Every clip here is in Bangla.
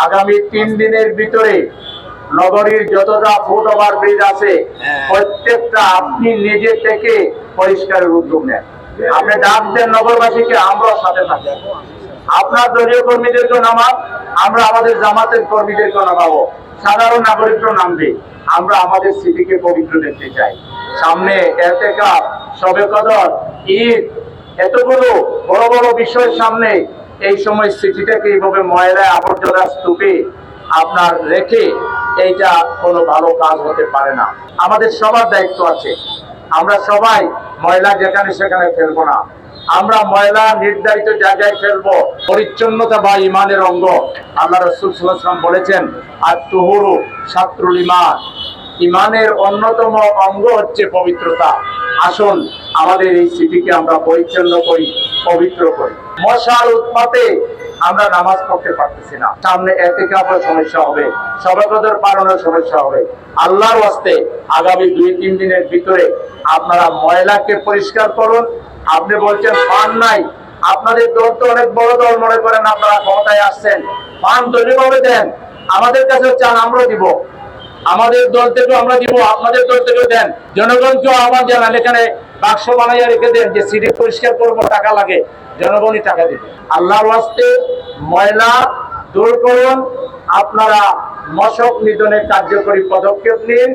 আগামী 3 দিনের ভিতরে নগরীর যতটা ফুট ওভার ব্রিজ আছে প্রত্যেকটা আপনি নিজে থেকে পরিষ্কারের উদ্যোগ নেন। আপনি ডাক দেন নগরবাসীকে, আমরাও সাথে থাকি। আপনার দলীয় কর্মীদেরকে নামান, আমরা আমাদের জামাতের কর্মীদেরকে নামাবো, সাধারণ নাগরিকরা নামবে। আমরা আমাদের সিটিকে পবিত্র দেখতে চাই। সামনে এতেকাফ, শবে কদর, ঈদ, এতগুলো বড় বড় বিষয়ের সামনে এই সময় সিটিটাকে এইভাবে ময়লায় আবর্জনা স্তূপে আপনার রেখে এইটা কোনো ভালো কাজ হতে পারে না। আমাদের সবার দায়িত্ব আছে। আমরা সবাই ময়লা যেখানে সেখানে ফেলবো না। আমরা ময়লা নির্ধারিত জায়গায় ফেলবো। পরিচ্ছন্নতা বা ইমানের অঙ্গ। আল্লাহ রাসূল সাল্লাল্লাহু আলাইহি ওয়াসাল্লাম বলেছেন, আত-তুহুরু শাত্রুল ঈমান, ইমানের অন্যতম অঙ্গ হচ্ছে পবিত্রতা। আসুন আমাদের এই সিটিকে আমরা পরিচ্ছন্ন করি, পবিত্র করি। মশার উৎপাতে আমরা নামাজ পড়তে পারতেছি না। সামনে এতেকাফের সমস্যা হবে, শবে কদর পালনের সমস্যা হবে। আল্লাহর ওয়াস্তে আগামী 2-3 দিনের ভিতরে আপনারা ময়লাকে পরিষ্কার করুন। আপনি বলছেন ফান্ড নাই, আপনাদের দল তো অনেক বড় দল, মনে করেন আপনারা ক্ষমতায় আসছেন, ফান্ড দলীয়ভাবে দেন। আমাদের কাছে চান, আমরা দিব। আমাদের দল থেকে আমরা দিব, আপনাদের দল থেকেও দেন। জনগণকেও আহ্বান জানান, এখানে বাক্স বানাইয়া রেখে দেন যে সিটি পরিষ্কার করবো, টাকা লাগে, জনগণই টাকা দিবে। আল্লাহর ওয়াস্তে ময়লা দূর করুন। আপনারা মশক নিধনের কার্যকরী পদক্ষেপ নিন।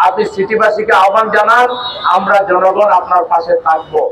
আপনি সিটিবাসীকে আহ্বান জানান, আমরা জনগণ আপনার পাশে থাকবো।